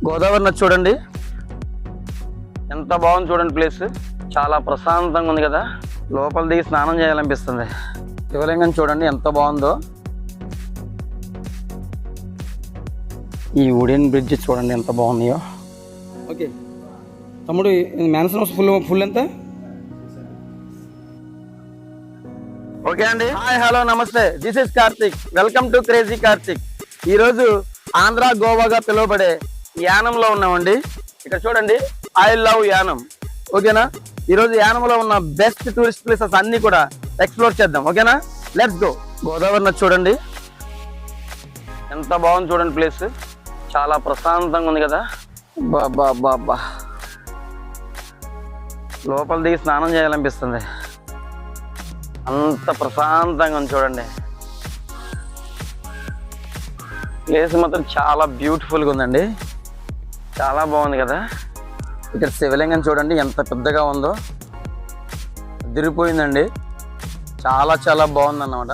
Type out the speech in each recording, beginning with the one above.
గోదావరి నది చూడండి ఎంత బాగుంది చూడండి. ప్లేస్ చాలా ప్రశాంతంగా ఉంది కదా, లోపల దిగి స్నానం చేయాలనిపిస్తుంది. శివలింగం చూడండి ఎంత బాగుందో. ఈ వుడెన్ బ్రిడ్జ్ చూడండి ఎంత బాగున్నాయో. ఓకే తమ్ముడు, మ్యాన్షన్ హౌస్ ఫుల్ ఎంత? ఓకే అండి. హాయ్ హలో నమస్తే, this is Karthik, welcome to crazy Karthik. ఈరోజు ఆంధ్ర గోవాగా పిలువబడే యానంలో ఉన్నామండి. ఇక్కడ చూడండి, ఐ లవ్ యానం. ఓకేనా, ఈరోజు యానంలో ఉన్న బెస్ట్ టూరిస్ట్ ప్లేసెస్ అన్ని కూడా ఎక్స్ప్లోర్ చేద్దాం. ఓకేనా, లెట్స్ గో. గోదావరి నది చూడండి ఎంత బాగుంది చూడండి. ప్లేస్ చాలా ప్రశాంతంగా ఉంది కదా. బాబా బాబా, లోపల దిగి స్నానం చేయాలనిపిస్తుంది, అంత ప్రశాంతంగా ఉంది చూడండి. ప్లేస్ మాత్రం చాలా బ్యూటిఫుల్గా ఉందండి, చాలా బాగుంది కదా. ఇక్కడ శివలింగం చూడండి ఎంత పెద్దగా ఉందో, అదిరిపోయిందండి. చాలా చాలా బాగుంది అన్నమాట.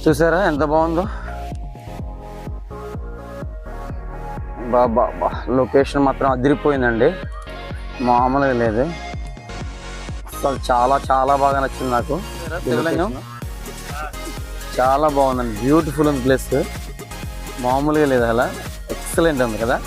చూసారా ఎంత బాగుందో. బాబా, లొకేషన్ మాత్రం అదిరిపోయిందండి, మామూలుగా లేదు అసలు. చాలా చాలా బాగా నచ్చింది నాకు. శివలింగం చాలా బాగుందండి, బ్యూటిఫుల్ ఉంది ప్లేస్, మామూలుగా లేదు, అలా ఎక్సలెంట్ ఉంది కదా.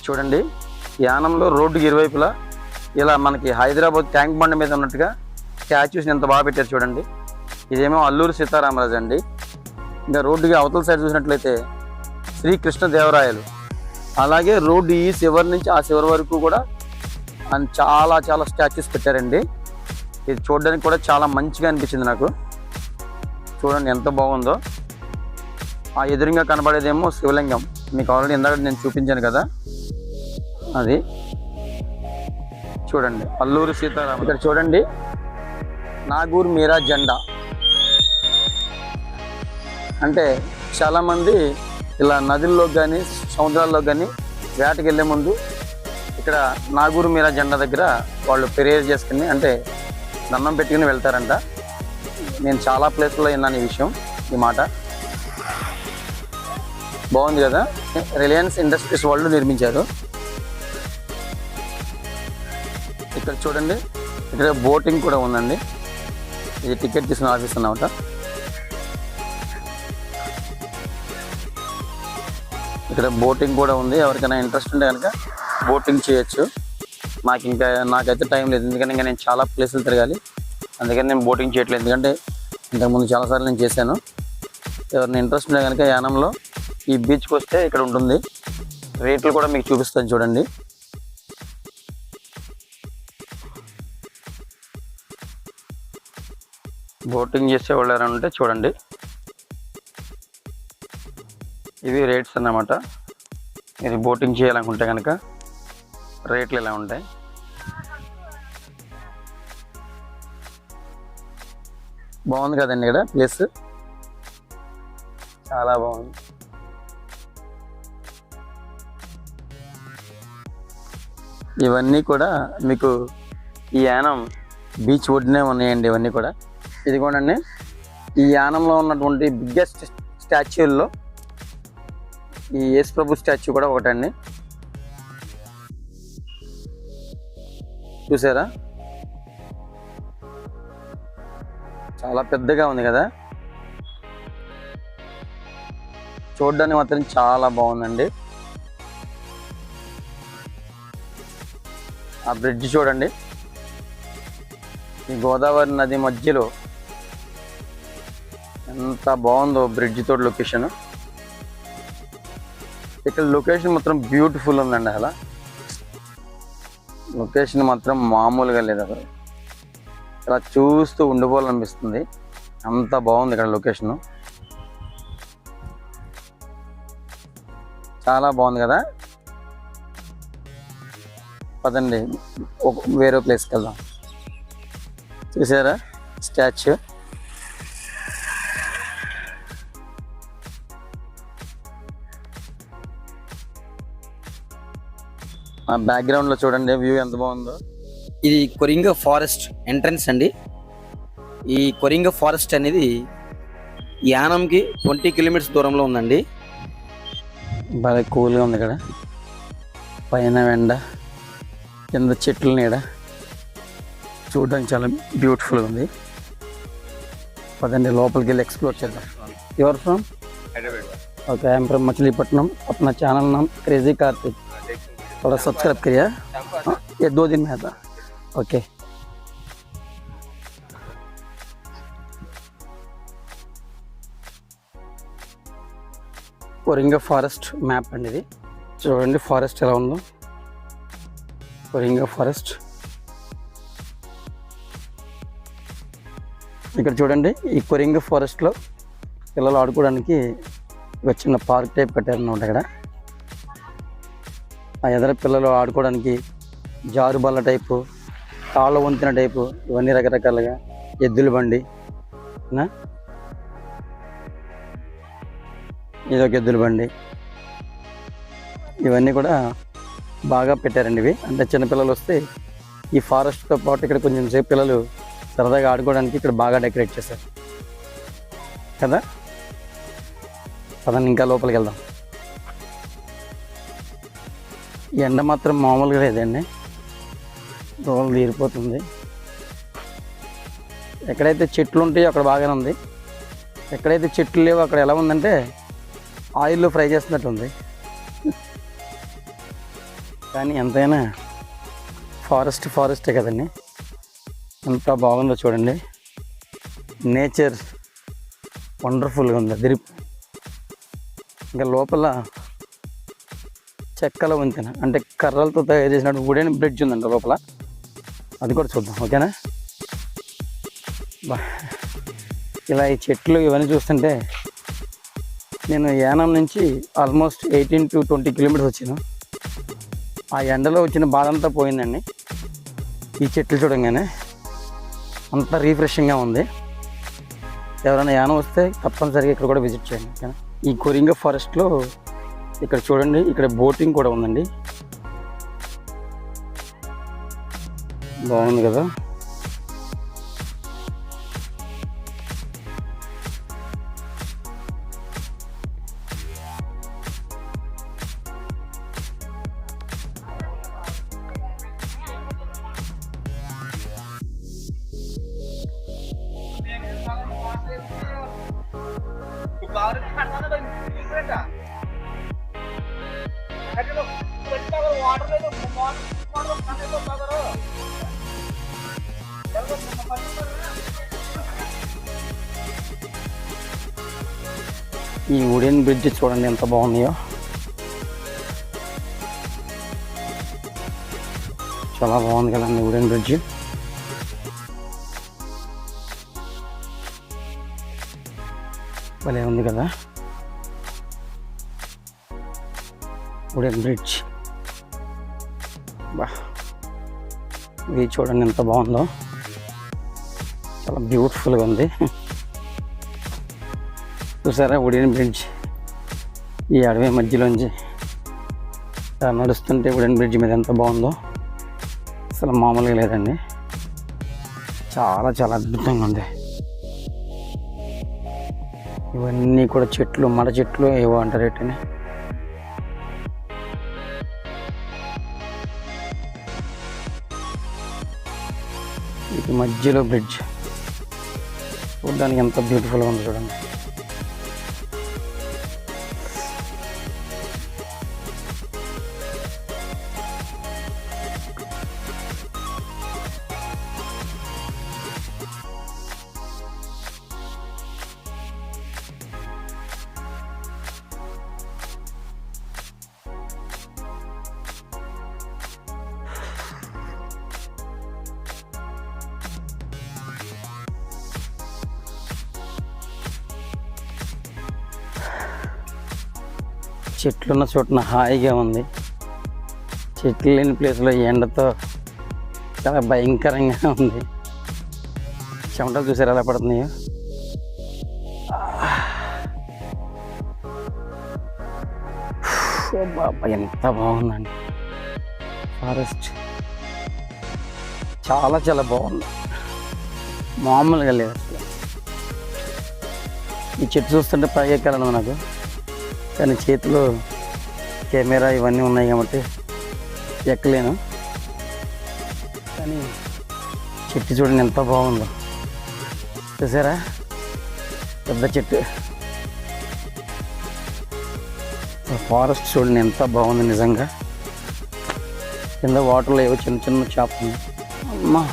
చూడండి, యానంలో రోడ్డుకి ఇరువైపులా ఇలా మనకి హైదరాబాద్ ట్యాంక్ బండ్ మీద ఉన్నట్టుగా స్టాచ్యూస్ ఎంత బాగా పెట్టారు చూడండి. ఇదేమో అల్లూరి సీతారామరాజు అండి. ఇంకా రోడ్డుకి అవతల సైడ్ చూసినట్లయితే శ్రీకృష్ణదేవరాయలు. అలాగే రోడ్డు ఈ చివరి నుంచి ఆ చివరి వరకు కూడా చాలా చాలా స్టాచ్యూస్ పెట్టారండి. ఇది చూడడానికి కూడా చాలా మంచిగా అనిపించింది నాకు. చూడండి ఎంత బాగుందో. ఆ ఎదురుగా కనబడేదేమో శివలింగం, మీకు ఆల్రెడీ ఇందాక నేను చూపించాను కదా, అది చూడండి అల్లూరి సీతారామ. ఇక్కడ చూడండి నాగూర్ మీరా జెండా. అంటే చాలామంది ఇలా నదుల్లో కానీ సముద్రాల్లో కానీ వేటకి వెళ్ళే ముందు ఇక్కడ నాగూర్ మీరా జెండా దగ్గర వాళ్ళు ప్రేయర్ చేసుకుని, అంటే దండం పెట్టుకుని వెళ్తారంట. నేను చాలా ప్లేస్లో విన్నాను ఈ విషయం, ఈ మాట. బాగుంది కదా. రిలయన్స్ ఇండస్ట్రీస్ వాళ్ళు నిర్మించారు. ఇక్కడ చూడండి, ఇక్కడ బోటింగ్ కూడా ఉందండి. ఇది టికెట్ తీసుకున్న ఆఫీస్ అన్నమాట. ఇక్కడ బోటింగ్ కూడా ఉంది, ఎవరికైనా ఇంట్రెస్ట్ ఉంటే కనుక బోటింగ్ చేయొచ్చు. నాకైతే టైం లేదు, ఎందుకంటే ఇంకా నేను చాలా ప్లేసులు తిరగాలి, అందుకని నేను బోటింగ్ చేయట్లేదు. ఎందుకంటే ఇంతకుముందు చాలాసార్లు నేను చేశాను. ఎవరిని ఇంట్రెస్ట్ ఉంటే కనుక యానంలో ఈ బీచ్కి వస్తే ఇక్కడ ఉంటుంది. రేట్లు కూడా మీకు చూపిస్తాను చూడండి. బోటింగ్ చేసే వాళ్ళు ఎవరైనా ఉంటే చూడండి, ఇవి రేట్స్ అన్నమాట. ఇది బోటింగ్ చేయాలనుకుంటే కనుక రేట్లు ఇలా ఉంటాయి. బాగుంది కదండి ఇక్కడ ప్లేస్, చాలా బాగుంది. ఇవన్నీ కూడా మీకు ఈ యానం బీచ్ ఒడ్డునే ఉన్నాయండి. ఇవన్నీ కూడా ఇదిగోనండి, ఈ యానంలో ఉన్నటువంటి బిగ్గెస్ట్ స్టాచ్యూల్లో ఈ యేసు ప్రభు స్టాచ్యూ కూడా ఒకటండి. చూసారా, చాలా పెద్దగా ఉంది కదా, చూడడానికి మాత్రం చాలా బాగుందండి. ఆ బ్రిడ్జ్ చూడండి, ఈ గోదావరి నది మధ్యలో ఎంత బాగుందో బ్రిడ్జ్ తోటి లొకేషన్. ఇక్కడ లొకేషన్ మాత్రం బ్యూటిఫుల్ ఉందండి. అసలు లొకేషన్ మాత్రం మామూలుగా లేదు. అసలు ఇలా చూస్తూ ఉండిపోవాలనిపిస్తుంది, అంత బాగుంది ఇక్కడ లొకేషన్. చాలా బాగుంది కదా. పదండి వేరే ప్లేస్కి వెళ్దాం. చూసారా స్టాచ్యూ, ఆ బ్యాక్గ్రౌండ్లో చూడండి వ్యూ ఎంత బాగుందో. ఇది కొరింగ ఫారెస్ట్ ఎంట్రన్స్ అండి. ఈ కొరింగ ఫారెస్ట్ అనేది యానంకి 20 కిలోమీటర్స్ దూరంలో ఉందండి. బాగా కూల్గా ఉంది ఇక్కడ, పైన ఎండ, కింద చెట్లు నీడ, చూడడానికి చాలా బ్యూటిఫుల్గా ఉంది. పదండి లోపలికి వెళ్ళి ఎక్స్ప్లోర్ చేద్దాం. Your from? Okay, I'm from Machilipatnam. अपना चैनल नाम क्रेजी कार्तिक, थोड़ा सब्सक्राइब करिए. ये 2 दिन में आता. ओके, కొరింగ ఫారెస్ట్ మ్యాప్ అండి ఇది. చూడండి ఫారెస్ట్ ఎలా ఉందో, కొరింగ ఫారెస్ట్. ఇక్కడ చూడండి, ఈ కొరింగ ఫారెస్ట్లో పిల్లలు ఆడుకోవడానికి ఒక చిన్న పార్క్ టైప్ కట్టారన్నమాట. ఇక్కడ ఆ ఎదర పిల్లలు ఆడుకోవడానికి జారుబల్ల టైపు, తాళ్ళ వంతెన టైపు, ఇవన్నీ రకరకాలుగా, ఎద్దుల బండి, ఇదొక ఎద్దుల బండి, ఇవన్నీ కూడా బాగా పెట్టారండి. ఇవి అంటే చిన్నపిల్లలు వస్తే ఈ ఫారెస్ట్తో పాటు ఇక్కడ కొంచెం సేపు పిల్లలు సరదాగా ఆడుకోవడానికి ఇక్కడ బాగా డెకరేట్ చేశారు కదా. పదండి ఇంకా లోపలికి వెళ్దాం. ఈ ఎండ మాత్రం మామూలుగా లేదండి, రోజు తీరిపోతుంది. ఎక్కడైతే చెట్లు ఉంటాయో అక్కడ బాగానే ఉంది, ఎక్కడైతే చెట్లు లేవో అక్కడ ఎలా ఉందంటే ఆయిల్లో ఫ్రై చేస్తున్నట్టు ఉంది. కానీ ఎంతైనా ఫారెస్టే కదండి. ఎంత బాగుందో చూడండి, నేచర్ వండర్ఫుల్గా ఉంది. అది ఇంకా లోపల చెక్కల వంతెన, అంటే కర్రలతో తయారు చేసినట్టు వుడెన్ బ్రిడ్జ్ ఉందండి లోపల, అది కూడా చూద్దాం. ఓకేనా. ఇలా ఈ చెట్లు ఇవన్నీ చూస్తుంటే నేను యానం నుంచి ఆల్మోస్ట్ 18 to 20 కిలోమీటర్స్ వచ్చాను. ఆ ఎండలో వచ్చిన బాధ అంతా పోయిందండి ఈ చెట్లు చూడంగానే. అంత రీఫ్రెషింగ్గా ఉంది. ఎవరైనా యానం వస్తే తప్పనిసరిగా ఇక్కడ కూడా విజిట్ చేయండి. ఓకేనా. ఈ కొరింగ ఫారెస్ట్లో ఇక్కడ చూడండి, ఇక్కడ బోటింగ్ కూడా ఉందండి. బాగుంది కదా. ఈ వుడెన్ బ్రిడ్జ్ చూడండి ఎంత బాగున్నాయో, చాలా బాగుంది కదండి వుడెన్ బ్రిడ్జ్. భలే ఉంది కదా వుడెన్ బ్రిడ్జ్. బా, ఇది చూడండి ఎంత బాగుందో, చాలా బ్యూటిఫుల్గా ఉంది. చూసారా వుడెన్ బ్రిడ్జ్, ఈ అడవి మధ్యలోంచి నడుస్తుంటే వుడెన్ బ్రిడ్జ్ మీద ఎంత బాగుందో, అసలు మామూలుగా లేదండి. చాలా చాలా అద్భుతంగా ఉంది. ఇవన్నీ కూడా చెట్లు, మడ చెట్లు ఏవో అంటారు వీటిని. వీటి మధ్యలో బ్రిడ్జ్ చూడడానికి ఎంత బ్యూటిఫుల్గా ఉంది చూడండి. చెట్లున్న చోటున హాయిగా ఉంది. చెట్లు లేని ప్లేస్లో ఎండతో చాలా భయంకరంగా ఉంది. చెమటలు చూసారు ఎలా పడుతున్నాయో. బాబా ఎంత బాగుందండి ఫారెస్ట్. చాలా చాలా బాగుంది, మామూలుగా లేదు అసలు. ఈ చెట్టు చూస్తుంటే పైకి ఎక్కాలని నాకు, కానీ చేతిలో కెమెరా ఇవన్నీ ఉన్నాయి కాబట్టి ఎక్కలేను. కానీ చెట్టు చూడండి ఎంత బాగుందో, చూసారా పెద్ద చెట్టు. ఫారెస్ట్ చూడండి ఎంత బాగుంది నిజంగా. కింద వాటర్లో ఏవో చిన్న చిన్న చేపలు. అమ్మా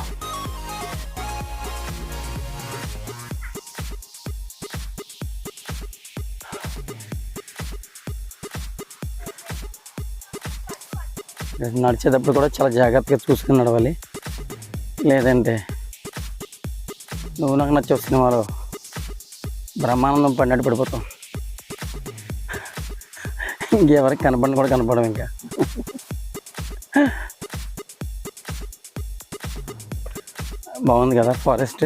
నడిచేటప్పుడు కూడా చాలా జాగ్రత్తగా చూసుకుని నడవాలి, లేదంటే నువ్వు నాకు నచ్చి వస్తున్న వారు బ్రహ్మానందం పడినట్టు పడిపోతాం. ఇంకెవరికి కనపడిన కూడా కనపడం. ఇంకా బాగుంది కదా ఫారెస్ట్.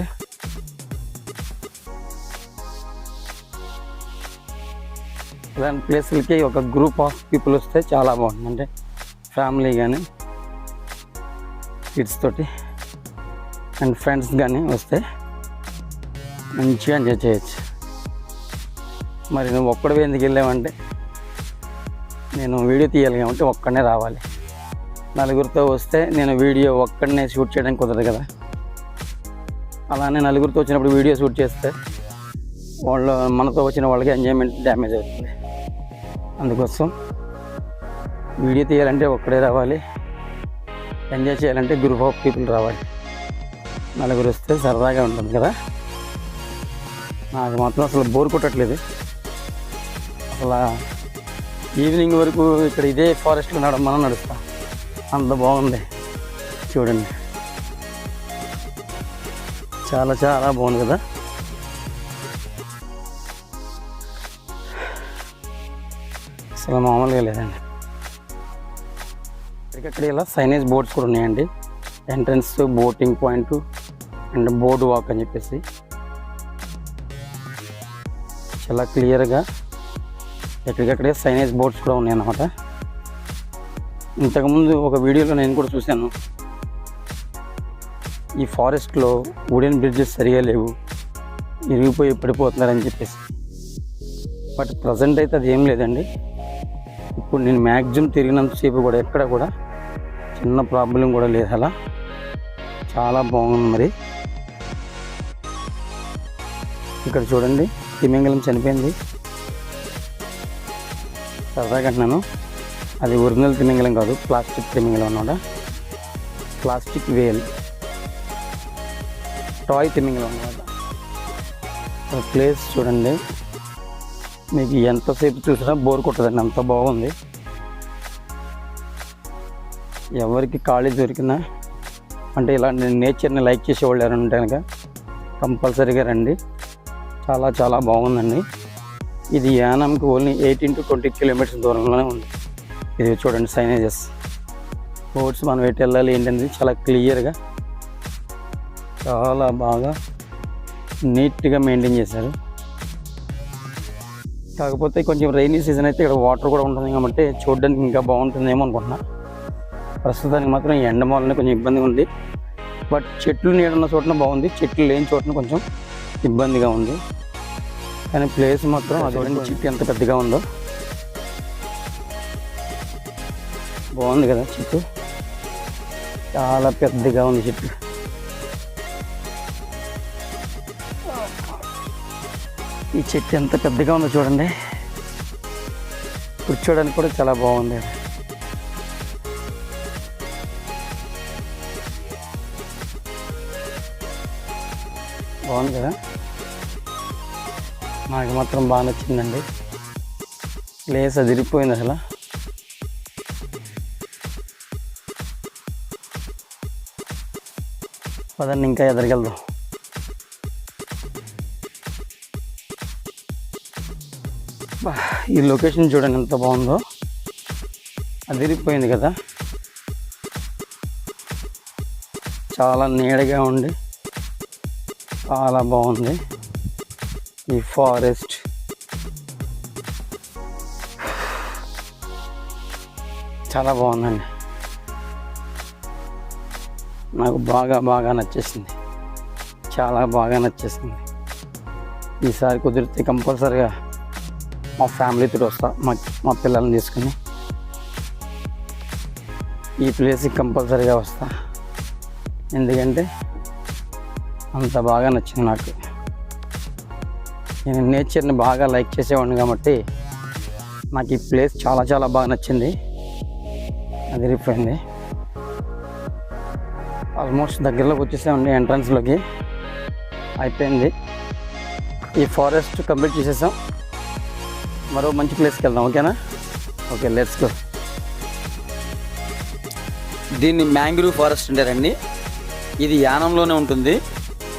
ఇలాంటి ప్లేసులకి ఒక గ్రూప్ ఆఫ్ పీపుల్ వస్తే చాలా బాగుంటుంది. అంటే ఫ్యామిలీ కానీ కిడ్స్ తోటి అండ్ ఫ్రెండ్స్ కానీ వస్తే మంచిగా ఎంజాయ్ చేయొచ్చు. మరి నువ్వు ఒక్కడివి ఎందుకు వెళ్ళావంటే, నేను వీడియో తీయాలి కాబట్టి ఒక్కడనే రావాలి. నలుగురితో వస్తే నేను వీడియో ఒక్కడనే షూట్ చేయడానికి కుదరదు కదా. అలానే నలుగురితో వచ్చినప్పుడు వీడియో షూట్ చేస్తే వాళ్ళు మనతో వచ్చిన వాళ్ళకి ఎంజాయ్మెంట్ డ్యామేజ్ అవుతుంది. అందుకోసం వీడియో తీయాలంటే ఒక్కడే రావాలి, ఎంజాయ్ చేయాలంటే గ్రూప్ ఆఫ్ పీపుల్ రావాలి. నలుగురు వస్తే సరదాగా ఉంటుంది కదా. నాకు మాత్రం అసలు బోర్ కొట్టట్లేదు. అసలు ఈవినింగ్ వరకు ఇక్కడ ఇదే ఫారెస్ట్లో మనం నడుస్తాం, అంత బాగుంది చూడండి. చాలా చాలా బాగుంది కదా. అసలు మామూలుగా లేదండి. ఇక్కడ ఇలా సైనేజ్ బోర్డ్స్ కూడా ఉన్నాయండి. Entrance, boating point and board walk అని చెప్పేసి చాలా క్లియర్గా ఎక్కడికక్కడే సైనేజ్ బోర్డ్స్ కూడా ఉన్నాయి అన్నమాట. ఇంతకుముందు ఒక వీడియోలో నేను కూడా చూశాను, ఈ ఫారెస్ట్లో వుడెన్ బ్రిడ్జెస్ సరిగా లేవు, ఇరిగిపోయి పడిపోతున్నారని చెప్పేసి. బట్ ప్రజెంట్ అయితే అది ఏం లేదండి. ఇప్పుడు నేను మ్యాక్సిమం తిరిగినంతసేపు కూడా ఎక్కడ కూడా చిన్న ప్రాబ్లం కూడా లేదు. అలా చాలా బాగుంది. మరి ఇక్కడ చూడండి, తిమింగలం చనిపోయింది. సరదాగా అంటున్నాను, అది ఒరిజినల్ తిమింగలం కాదు, ప్లాస్టిక్ తిమింగలం అన్నమాట. ప్లాస్టిక్ వేల్, టాయ్ తిమింగలం అన్నమాట. ప్లేస్ చూడండి, మీకు ఎంతసేపు చూసినా బోర్ కొట్టదండి, అంత బాగుంది. ఎవరికి ఖాళీ దొరికినా అంటే ఇలాంటి నేచర్ని లైక్ చేసేవాళ్ళు ఎవరైనా ఉంటే కనుక కంపల్సరీగా రండి. చాలా చాలా బాగుందండి. ఇది యానంకి ఓన్లీ 18 to 20 కిలోమీటర్స్ దూరంలోనే ఉంది. ఇది చూడండి సైనేజెస్, బోర్డ్స్ మనం ఎటు వెళ్ళాలి ఏంటనేది చాలా క్లియర్గా, చాలా బాగా నీట్గా మెయింటైన్ చేశారు. కాకపోతే కొంచెం రైనీ సీజన్ అయితే ఇక్కడ వాటర్ కూడా ఉంటుంది కాబట్టి చూడడానికి ఇంకా బాగుంటుందేమో అనుకుంటున్నా. ప్రస్తుతానికి మాత్రం ఎండ మూలనే కొంచెం ఇబ్బందిగా ఉంది. బట్ చెట్లు నీడున్న చోటన బాగుంది, చెట్లు లేని చోటన కొంచెం ఇబ్బందిగా ఉంది. కానీ ప్లేస్ మాత్రం అదే చెట్టు ఎంత పెద్దగా ఉందో, బాగుంది కదా. చెట్టు చాలా పెద్దగా ఉంది చెట్టు. ఈ చెట్టు ఎంత పెద్దగా ఉందో చూడండి, కూర్చోడానికి కూడా చాలా బాగుంది. బాగుంది కదా, నాకు మాత్రం బాగా నచ్చిందండి. ప్లేస్ అదిరిపోయింది అసలు. పదండి ఇంకా ఎదరికెళ్దాం. ఈ లొకేషన్ చూడండి ఎంత బాగుందో, అదిరిపోయింది కదా. చాలా నీడగా ఉండి చాలా బాగుంది ఈ ఫారెస్ట్. చాలా బాగుందండి, నాకు బాగా నచ్చేసింది, చాలా బాగా నచ్చేసింది. ఈసారి కుదిరితే కంపల్సరిగా మా ఫ్యామిలీతో వస్తా, మా పిల్లల్ని తీసుకుని ఈ ప్లేస్కి కంపల్సరీగా వస్తా. ఎందుకంటే అంత బాగా నచ్చింది నాకు. నేను నేచర్ని బాగా లైక్ చేసేవాడిని కాబట్టి నాకు ఈ ప్లేస్ చాలా బాగా నచ్చింది, అదిరిపోయింది. ఆల్మోస్ట్ దగ్గరలోకి వచ్చేసామండి, ఎంట్రన్స్లోకి అయిపోయింది. ఈ ఫారెస్ట్ కంప్లీట్ చేసేసాం. మరో మంచి ప్లేస్కి వెళ్దాం, ఓకేనా? Okay, let's go. దీన్ని మ్యాంగ్రూవ్ ఫారెస్ట్ అంటారండి. ఇది యానంలోనే ఉంటుంది.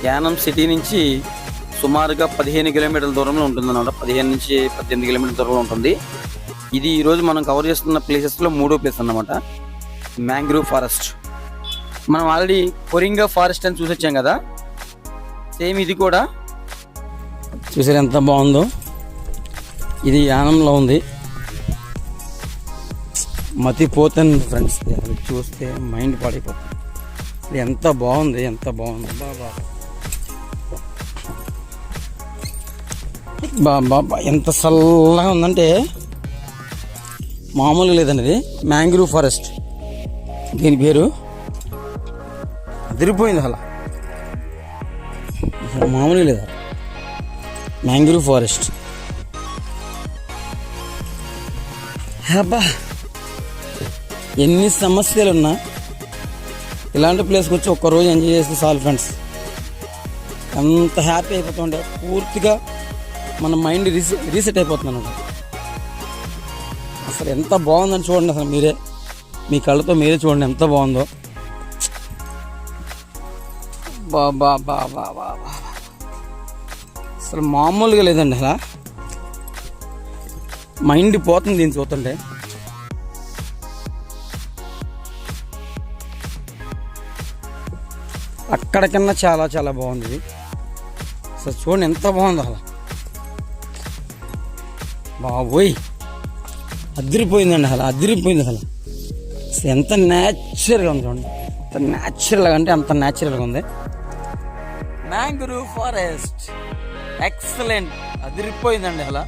యానం సిటీ నుంచి సుమారుగా 15 కిలోమీటర్ల దూరంలో ఉంటుంది అన్నమాట. 15 నుంచి 18 కిలోమీటర్ల దూరంలో ఉంటుంది. ఇది ఈరోజు మనం కవర్ చేస్తున్న ప్లేసెస్లో 3వ ప్లేస్ అన్నమాట, మ్యాంగ్రూవ్ ఫారెస్ట్. మనం ఆల్రెడీ కొరింగా ఫారెస్ట్ అని చూసొచ్చాం కదా, సేమ్ ఇది కూడా చూసారు ఎంత బాగుందో. ఇది యానంలో ఉంది. మతిపోతుంది ఫ్రెండ్స్, అది చూస్తే మైండ్ పాడైపోతుంది. ఎంత బాగుంది, ఎంత బాగుంది బాబా, ఎంత చల్లగా ఉందంటే మామూలుగా లేదండి. ఇది మ్యాంగ్రూవ్ ఫారెస్ట్, దీని పేరు. అదిరిపోయింది అసలు మామూలుగా లేదా, మ్యాంగ్రూవ్ ఫారెస్ట్. అబ్బా, ఎన్ని సమస్యలున్నా ఇలాంటి ప్లేస్కి వచ్చి ఒక్కరోజు ఎంజాయ్ చేస్తే చాలు ఫ్రెండ్స్. అంత హ్యాపీ అయిపోతుండే, పూర్తిగా మన మైండ్ రీసెట్ అయిపోతుంది. అసలు ఎంత బాగుందని చూడండి, అసలు మీరే మీ కళ్ళతో మీరే చూడండి ఎంత బాగుందో. బాబా అసలు మామూలుగా లేదండి, అలా మైండ్ పోతుంది దీన్ని చూస్తుంటే. అక్కడికన్నా చాలా బాగుంది ఇది. అసలు చూడండి ఎంత బాగుంది అసలు, బాబోయ్ అదిరిపోయిందండి, అసలు అదిరిపోయింది. అసలు ఎంత న్యాచురల్గా ఉంది చూడండి, ఎంత న్యాచురల్గా అంటే అంత న్యాచురల్గా ఉంది. మ్యాంగ్రూవ్ ఫారెస్ట్ ఎక్సలెంట్, అదిరిపోయిందండి, అలా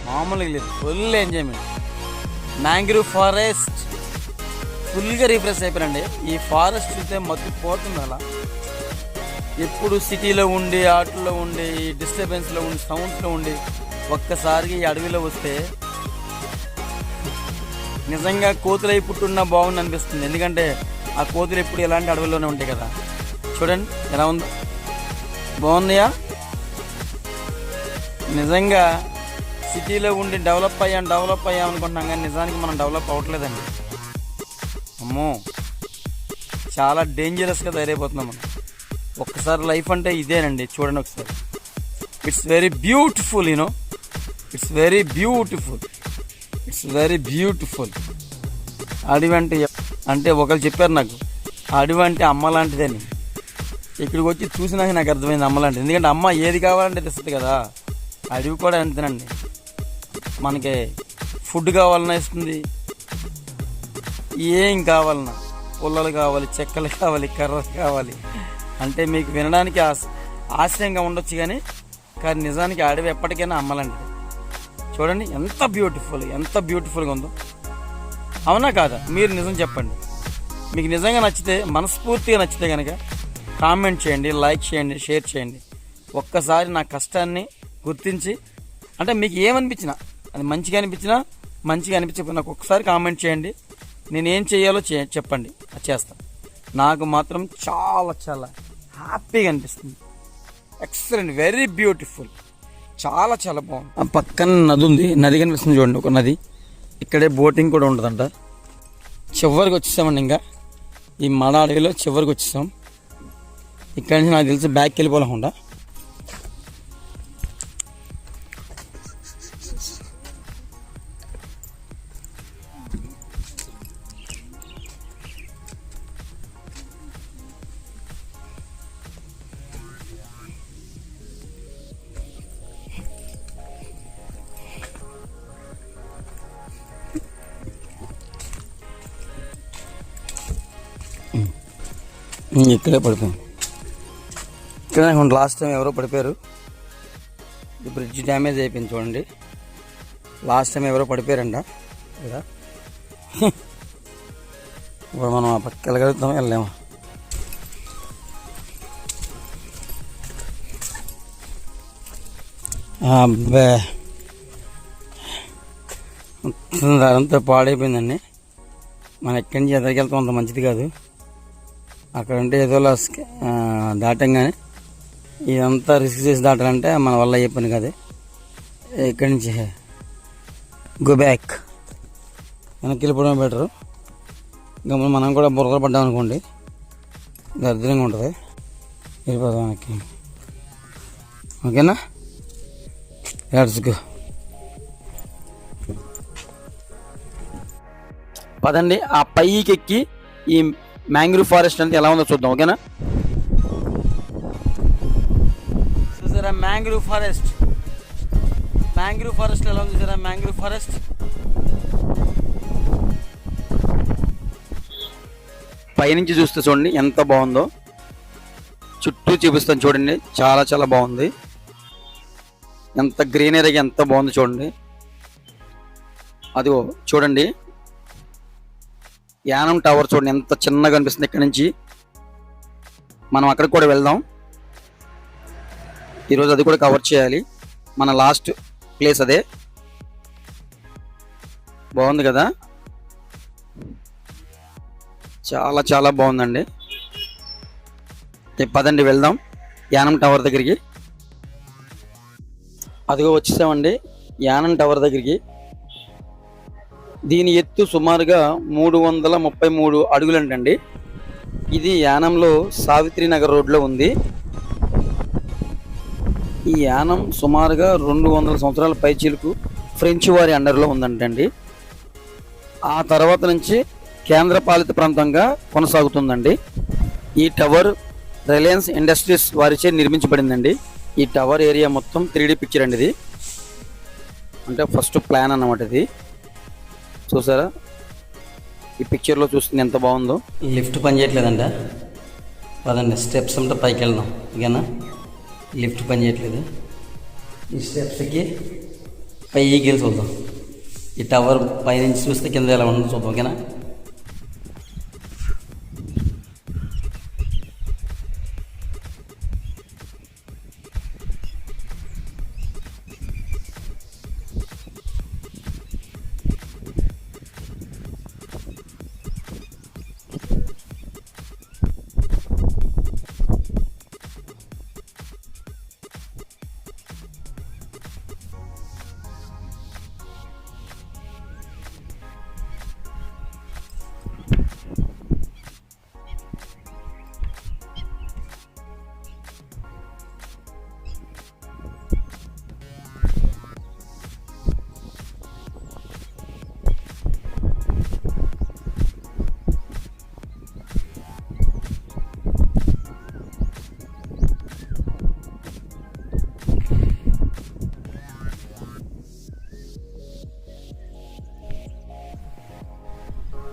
మామూలుగా లేదు. Full enjoyment. మ్యాంగ్రూవ్ ఫారెస్ట్ ఫుల్గా రిఫ్రెష్ అయిపోయినండి. ఈ ఫారెస్ట్ చూస్తే మత్తిపోతుంది. అలా ఎప్పుడు సిటీలో ఉండి, ఆటల్లో ఉండి, డిస్టర్బెన్స్లో ఉండి, సౌండ్స్లో ఉండి ఒక్కసారిగా ఈ అడవిలో వస్తే నిజంగా కోతులై పుట్టున్నా బాగుంది అనిపిస్తుంది. ఎందుకంటే ఆ కోతులు ఎప్పుడు ఎలాంటి అడవుల్లోనే ఉంటాయి కదా. చూడండి ఎలా ఉందో, బాగుందియా. నిజంగా సిటీలో ఉండి డెవలప్ అయ్యాం అనుకుంటున్నాం, కానీ నిజానికి మనం డెవలప్ అవ్వట్లేదండి. అమ్మో, చాలా డేంజరస్గా తయారైపోతున్నాం మనం. ఒక్కసారి లైఫ్ అంటే ఇదేనండి, చూడండి ఒకసారి. It's very beautiful, you know, it's very beautiful. అడవి అంటే ఒకరు చెప్పారు నాకు, అడవి అంటే అమ్మ లాంటిదని. ఇక్కడికి వచ్చి చూసినాక నాకు అర్థమైంది అమ్మ లాంటిది. ఎందుకంటే అమ్మ ఏది కావాలంటే తెస్తుంది కదా, అడవి కూడా అంతేనండి. మనకి ఫుడ్ కావాలన్నా ఇస్తుంది, ఏం కావాలన్నా, పుల్లలు కావాలి, చెక్కలు కావాలి, కర్రలు కావాలి. అంటే మీకు వినడానికి ఆశ్చర్యంగా ఉండొచ్చు, కానీ నిజానికి అడవి ఎప్పటికైనా అమ్మలాంటిది. చూడండి ఎంత బ్యూటిఫుల్గా ఉందో. అవునా కాదా? మీరు నిజం చెప్పండి. మీకు నిజంగా నచ్చితే, మనస్ఫూర్తిగా నచ్చితే కనుక కామెంట్ చేయండి, లైక్ చేయండి, షేర్ చేయండి. ఒక్కసారి నా కష్టాన్ని గుర్తించి అంటే మీకు ఏమనిపించినా, అది మంచిగా అనిపించినా మంచిగా అనిపించకపోయినా నాకు ఒకసారి కామెంట్ చేయండి. నేనేం చేయాలో చెప్పండి, అది చేస్తాను. నాకు మాత్రం చాలా చాలా హ్యాపీగా అనిపిస్తుంది. ఎక్సలెంట్, వెరీ బ్యూటిఫుల్, చాలా చాలా బాగుంది. ఆ పక్కన నది ఉంది, నది కనిపిస్తుంది చూడండి, ఒక నది. ఇక్కడే బోటింగ్ కూడా ఉంటుందంట. చివరికి వచ్చేసామండి, ఇంకా ఈ మడ అడవిలో చివరికి వచ్చేసాం. ఇక్కడి నుంచి నాకు తెలిసి బ్యాక్కి వెళ్ళిపోలేకుండా. ఇక్కడే పడిపోయాం. ఇక్కడ లాస్ట్ టైం ఎవరో పడిపోయారు. ఈ బ్రిడ్జ్ డ్యామేజ్ అయిపోయింది చూడండి. లాస్ట్ టైం ఎవరో పడిపోయారంట ఇక్కడ. ఇప్పుడు మనం ఆ పక్క వెళ్ళగలుగుతాం, వెళ్ళలేము. అబ్బే, అదంతా పాడైపోయిందండి. మనం ఎక్కడి నుంచి ఎదరికి వెళ్తాం అంత మంచిది కాదు. అక్కడ అంటే ఏదో దాటంగానే ఇదంతా రిస్క్ చేసి దాటాలంటే మన వల్ల అయ్యే పని కాదు. ఇక్కడి నుంచి గో బ్యాక్, వెనక్కి వెళ్ళిపోవడం బెటరు. గమని మనం కూడా బురదలు పడ్డాం అనుకోండి, దరిద్రంగా ఉంటుంది. వెళ్ళిపోదాం వెనక్కి, ఓకేనా? Let's go. పదండి, ఆ పైకి ఎక్కి ఈ మ్యాంగ్రూవ్ ఫారెస్ట్ అంటే ఎలా ఉందో చూద్దాం, ఓకేనా? చూసారా మ్యాంగ్రూవ్ ఫారెస్ట్, మ్యాంగ్రూవ్ ఫారెస్ట్ ఎలా ఉంది చూసారా? మ్యాంగ్రూవ్ ఫారెస్ట్ పైనుంచి చూస్తే చూడండి ఎంత బాగుందో. చుట్టూ చూపిస్తాను చూడండి, చాలా చాలా బాగుంది. ఎంత గ్రీనరీగా ఎంత బాగుంది చూడండి. అదిగో చూడండి, యానం టవర్ చూడండి ఎంత చిన్నగా అనిపిస్తుంది. ఇక్కడ నుంచి మనం అక్కడికి కూడా వెళ్దాం. ఈరోజు అది కూడా కవర్ చేయాలి. మన లాస్ట్ ప్లేస్ అదే. బాగుంది కదా, చాలా చాలా బాగుందండి. పదండి వెళ్దాం యానం టవర్ దగ్గరికి. అదిగో వచ్చేసామండి యానం టవర్ దగ్గరికి. దీని ఎత్తు సుమారుగా 333 అడుగులంటండి. ఇది యానంలో సావిత్రి నగర్ రోడ్లో ఉంది. ఈ యానం సుమారుగా 200 సంవత్సరాల పైచీలకు ఫ్రెంచ్ వారి అండర్లో ఉందంటండి. ఆ తర్వాత నుంచి కేంద్ర పాలిత ప్రాంతంగా కొనసాగుతుందండి. ఈ టవర్ రిలయన్స్ ఇండస్ట్రీస్ వారిచే నిర్మించబడిందండి. ఈ టవర్ ఏరియా మొత్తం 3D పిక్చర్ అండి. ఇది అంటే ఫస్ట్ ప్లాన్ అన్నమాట. ఇది చూసారా, ఈ పిక్చర్లో చూస్తుంది ఎంత బాగుందో. ఈ లిఫ్ట్ పని చేయట్లేదంట, పదండి స్టెప్స్ అంతా పైకి వెళ్దాం, ఓకేనా? లిఫ్ట్ పని చేయట్లేదు. ఈ స్టెప్స్కి పైకి వెళ్ళి చూద్దాం. ఈ టవర్ పైనుంచి చూస్తే కింద ఎలా ఉందో చూద్దాం, ఓకేనా?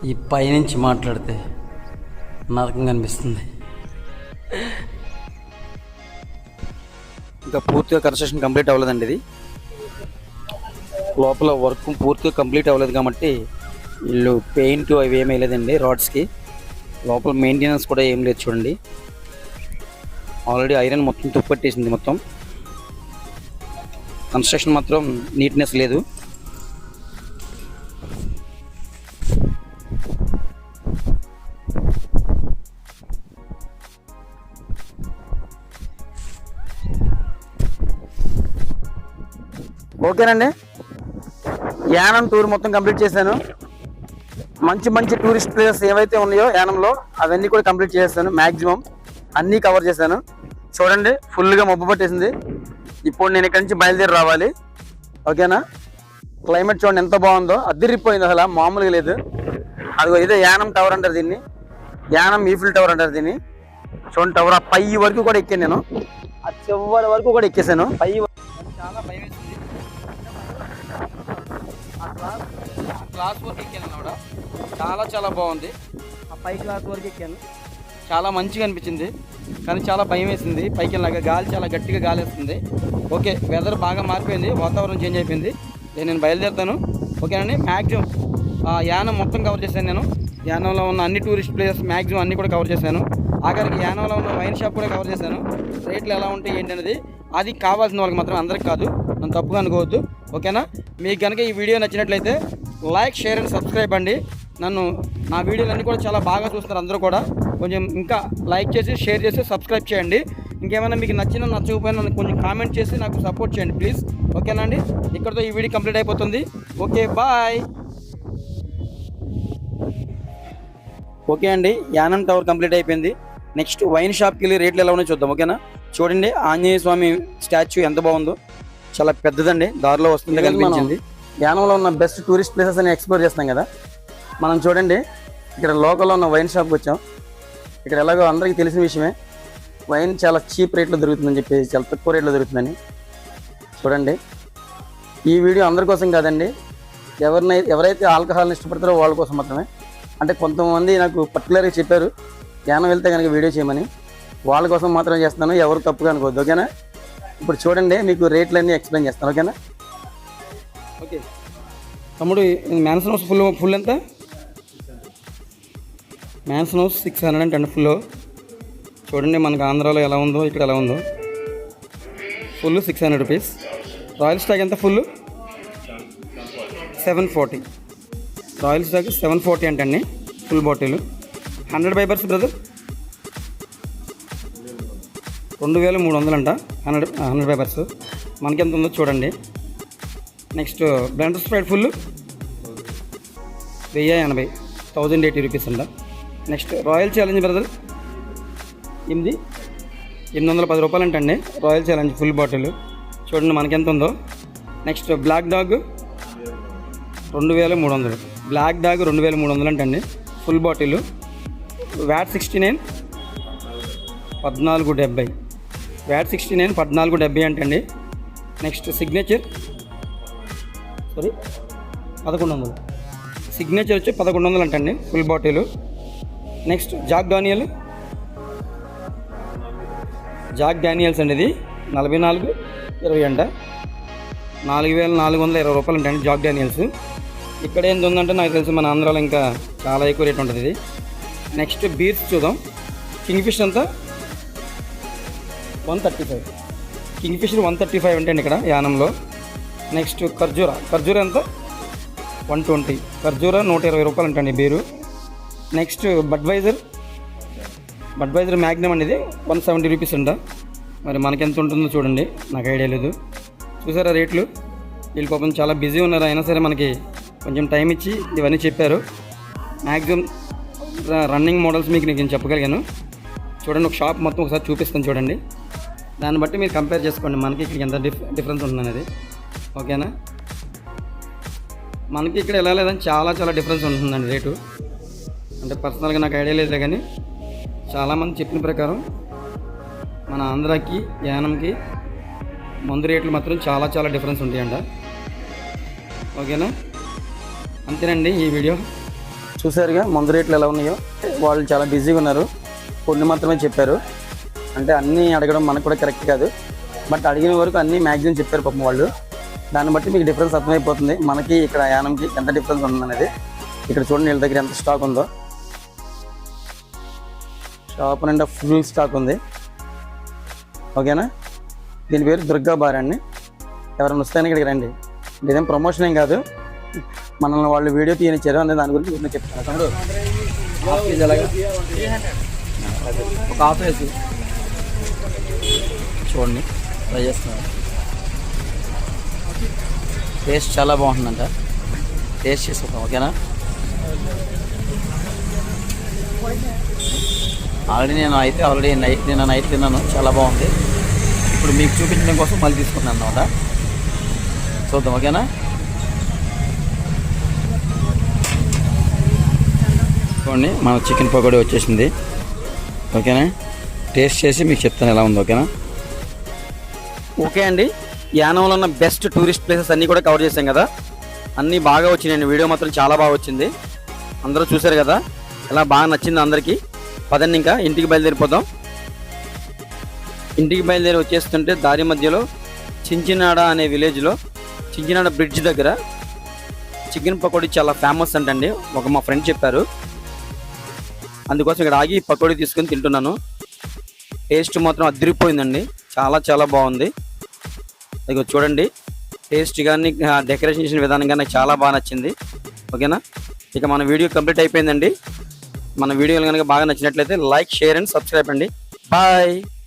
ఈ పైనుంచి మాట్లాడితే నరకంగా అనిపిస్తుంది. ఇంకా పూర్తిగా కన్స్ట్రక్షన్ కంప్లీట్ అవ్వలేదండి. ఇది లోపల వర్క్ పూర్తిగా కంప్లీట్ అవ్వలేదు కాబట్టి వీళ్ళు పెయింట్ అవి ఏమీ లేదండి రాడ్స్కి. లోపల మెయింటెనెన్స్ కూడా ఏం లేదు చూడండి. ఆల్రెడీ ఐరన్ మొత్తం తుప్పట్టేసింది మొత్తం. కన్స్ట్రక్షన్ మాత్రం నీట్నెస్ లేదు. ఓకేనండి, యానం టూర్ మొత్తం కంప్లీట్ చేశాను. మంచి మంచి టూరిస్ట్ ప్లేసెస్ ఏవైతే ఉన్నాయో యానంలో అవన్నీ కూడా కంప్లీట్ చేశాను. మ్యాక్సిమం అన్నీ కవర్ చేశాను. చూడండి, ఫుల్గా మబ్బు పట్టేసింది. ఇప్పుడు నేను ఇక్కడి నుంచి బయలుదేరి రావాలి. ఓకేనా? క్లైమేట్ చూడండి ఎంత బాగుందో, అదిరిపోయింది, అసలు మామూలుగా లేదు. అదిగో ఇదే యానం టవర్ అంటారు దీన్ని, యానం ఈఫిల్ టవర్ అంటారు దీన్ని. చూడండి, టవర్ ఆ పై వరకు కూడా ఎక్కాను నేను, ఆ చివరి వరకు కూడా ఎక్కేసాను. పై చాలా భయం వేసింది. ఆ క్లాస్ వరకు ఎక్కాను కూడా, చాలా చాలా బాగుంది. ఆ పై క్లాస్ వరకు ఎక్కాను, చాలా మంచిగా అనిపించింది. కానీ చాలా భయం వేసింది. పైకి వెళ్ళాక గాలి చాలా గట్టిగా గాలి వేస్తుంది. ఓకే, వెదర్ బాగా మారిపోయింది, వాతావరణం చేంజ్ అయిపోయింది. నేను బయలుదేరుతాను. ఓకేనండి, మ్యాక్సిమం యానం మొత్తం కవర్ చేశాను నేను. యానంలో ఉన్న అన్ని టూరిస్ట్ ప్లేసెస్ మ్యాక్సిమం అన్నీ కూడా కవర్ చేశాను. ఆఖరికి యానంలో ఉన్న వైన్ షాప్ కూడా కవర్ చేశాను. రేట్లు ఎలా ఉంటాయి ఏంటి అనేది అది కావాల్సిన వాళ్ళకి మాత్రం, అందరికి కాదు. నన్ను తప్పుగా అనుకోవద్దు. ఓకేనా? మీకు కనుక ఈ వీడియో నచ్చినట్లయితే లైక్, షేర్ అండ్ సబ్స్క్రైబ్ అండి. నా వీడియోలన్నీ కూడా చాలా బాగా చూస్తున్నారు అందరూ కూడా. కొంచెం ఇంకా లైక్ చేసి, షేర్ చేసి, సబ్స్క్రైబ్ చేయండి. ఇంకేమైనా మీకు నచ్చకపోయినా కొంచెం కామెంట్ చేసి నాకు సపోర్ట్ చేయండి ప్లీజ్. ఓకేనా అండి? ఇక్కడితో ఈ వీడియో కంప్లీట్ అయిపోతుంది. Okay, bye. ఓకే అండి, యానం టవర్ కంప్లీట్ అయిపోయింది. నెక్స్ట్ వైన్ షాప్కి వెళ్ళి రేట్లు ఎలా ఉన్నాయో చూద్దాం. ఓకేనా? చూడండి, ఆంజనేయ స్వామి స్టాచ్యూ ఎంత బాగుందో, చాలా పెద్దదండి. దారిలో వస్తుంది కనిపించింది. యానంలో ఉన్న బెస్ట్ టూరిస్ట్ ప్లేసెస్ అని ఎక్స్ప్లోర్ చేస్తాం కదా మనం. చూడండి, ఇక్కడ లోకల్లో ఉన్న వైన్ షాప్కి వచ్చాం. ఇక్కడ ఎలాగో అందరికీ తెలిసిన విషయమే, వైన్ చాలా చీప్ రేట్లో దొరుకుతుందని చెప్పేసి, చాలా తక్కువ రేట్లో దొరుకుతుందని. చూడండి, ఈ వీడియో అందరి కోసం కాదండి, ఎవరైతే ఆల్కహాల్ని ఇష్టపడతారో వాళ్ళ కోసం మాత్రమే. అంటే కొంతమంది నాకు పర్టికులర్గా చెప్పారు యానం వెళ్తే కనుక వీడియో చేయమని, వాళ్ళ కోసం మాత్రమే చేస్తున్నాను. ఎవరు తప్పుగా అనుకోవద్దు. ఓకేనా? ఇప్పుడు చూడండి, మీకు రేట్లన్నీ ఎక్స్ప్లెయిన్ చేస్తాను. ఓకేనా? ఓకే తమ్ముడు, మ్యాన్సన్ హౌస్ ఫుల్ ఎంత? Mansion house 610 full. చూడండి, మనకు ఆంధ్రాలో ఎలా ఉందో ఇక్కడ ఎలా ఉందో. Full 600 rupees. రాయల్ స్టాగ్ ఎంత? ఫుల్ 740. రాయల్ స్టాగ్ 740 అంటండి ఫుల్ బాటిల్. 100 బైబర్స్ బ్రదర్ 2300 అంట. 100 బైబర్స్ మనకి ఎంత ఉందో చూడండి. Next blender sprite full 1080, 1080 rupees అంట. నెక్స్ట్ రాయల్ ఛాలెంజ్ బ్రదర్ 810 రూపాయలు అంటండి రాయల్ ఛాలెంజ్ ఫుల్ బాటిల్. చూడండి మనకి ఎంత ఉందో. Next Black Dog 2300, Black Dog 2300 అంటండి ఫుల్ బాటిల్. వ్యాట్ 69, 1470. వ్యాట్ 69, 1470 అంటండి. Next signature 1100. సిగ్నేచర్ వచ్చి 1100 అంటండి full bottle. Next Jack Daniels అండి, ఇది 44.20 అంట. 4420 రూపాయలు అంటండి జాక్ డానియల్స్. ఇక్కడ ఎంత ఉందంటే నాకు తెలిసి మన ఆంధ్రాలో ఇంకా చాలా ఎక్కువ రేట్ ఉంటుంది ఇది. నెక్స్ట్ బీర్స్ చూద్దాం. కింగ్ఫిషర్ అంతా 135. కింగ్ఫిషర్ 135 అంటండి ఇక్కడ యానంలో. నెక్స్ట్ ఖర్జూరా ఎంత? 120. ఖర్జూరా 120 రూపాయలు అంటండి బీరు. నెక్స్ట్ బడ్వైజర్ మ్యాగ్నమ్ అనేది 170 రూపీస్ అంట. మరి మనకెంత ఉంటుందో చూడండి, నాకు ఐడియా లేదు. చూసారా రేట్లు? వీళ్ళు పాపం చాలా బిజీ ఉన్నారు, అయినా సరే మనకి కొంచెం టైం ఇచ్చి ఇవన్నీ చెప్పారు. మ్యాక్సిమం రన్నింగ్ మోడల్స్ మీకు నేను చెప్పగలిగాను. చూడండి, ఒక షాప్ మొత్తం ఒకసారి చూపిస్తాను చూడండి. దాన్ని బట్టి మీరు కంపేర్ చేసుకోండి మనకి ఇక్కడ ఎంత డిఫరెన్స్ ఉంటుందనేది. ఓకేనా? మనకి ఇక్కడ ఎలా లేదని చాలా చాలా డిఫరెన్స్ ఉంటుందండి రేటు. అంటే పర్సనల్గా నాకు ఐడియా లేదు కానీ చాలామంది చెప్పిన ప్రకారం మన ఆంధ్రాకి యానంకి మందు రేట్లు మాత్రం చాలా చాలా డిఫరెన్స్ ఉంటాయంట. ఓకేనా? అంతేనండి ఈ వీడియో. చూసారుగా మందు రేట్లు ఎలా ఉన్నాయో. వాళ్ళు చాలా బిజీగా ఉన్నారు, కొన్ని మాత్రమే చెప్పారు. అంటే అన్నీ అడగడం మనకు కూడా కరెక్ట్ కాదు, బట్ అడిగిన వరకు అన్నీ మ్యాక్సిమం చెప్పారు పాపం వాళ్ళు. దాన్ని బట్టి మీకు డిఫరెన్స్ అర్థమైపోతుంది మనకి ఇక్కడ యానంకి ఎంత డిఫరెన్స్ ఉందనేది. ఇక్కడ చూడండి వీళ్ళ దగ్గర ఎంత స్టాక్ ఉందో. షాప్ నిండా ఫుల్ స్టాక్ ఉంది. ఓకేనా? దీని పేరు దుర్గా బార్ అండి. ఎవరైనా వస్తే ఇక్కడికి రండి. ఇదేం ప్రమోషన్ ఏం కాదు, మనల్ని వాళ్ళు వీడియో తీయనిచ్చారు అనే దాని గురించి నేను చెప్తాను. తమ్ముడు హాఫ్ కేజీ అలాగా ఒక హాఫ్ వేసి చూడండి, ట్రై చేస్తున్నాను. టేస్ట్ చాలా బాగుంటుందంట, టేస్ట్ చేసుకుంటాం. ఓకేనా? ఆల్రెడీ నైట్ తిన్నాను, చాలా బాగుంది. ఇప్పుడు మీకు చూపించడం కోసం మళ్ళీ తీసుకున్నాను అన్నమాట. చూద్దాం. ఓకేనా? చూడండి, మన చికెన్ పకోడీ వచ్చేసింది. ఓకేనా? టేస్ట్ చేసి మీకు చెప్తాను ఎలా ఉందో. ఓకేనా? ఓకే అండి, యానంలో ఉన్న బెస్ట్ టూరిస్ట్ ప్లేసెస్ అన్నీ కూడా కవర్ చేశాం కదా. అన్నీ బాగా వచ్చినాయండి, వీడియో మాత్రం చాలా బాగా వచ్చింది. అందరూ చూశారు కదా, ఎలా బాగా నచ్చింది అందరికీ. పదండి ఇంకా ఇంటికి బయలుదేరిపోదాం. ఇంటికి బయలుదేరి వచ్చేస్తుంటే దారి మధ్యలో చించినాడ అనే విలేజ్లో చించినాడ బ్రిడ్జ్ దగ్గర చికెన్ పకోడీ చాలా ఫేమస్ అంటండి, ఒక మా ఫ్రెండ్ చెప్పారు. అందుకోసం ఇక్కడ ఆగి పకోడీ తీసుకొని తింటున్నాను. టేస్ట్ మాత్రం అదిరిపోయిందండి, చాలా చాలా బాగుంది. ఇక చూడండి, టేస్ట్ కానీ డెకరేషన్ చేసిన విధానం కానీ నాకు చాలా బాగా నచ్చింది. ఓకేనా? ఇక మన వీడియో కంప్లీట్ అయిపోయిందండి. మన వీడియోలు కనుక బాగా నచ్చినట్లయితే లైక్, షేర్ అండ్ సబ్స్క్రైబ్ అండి. బాయ్.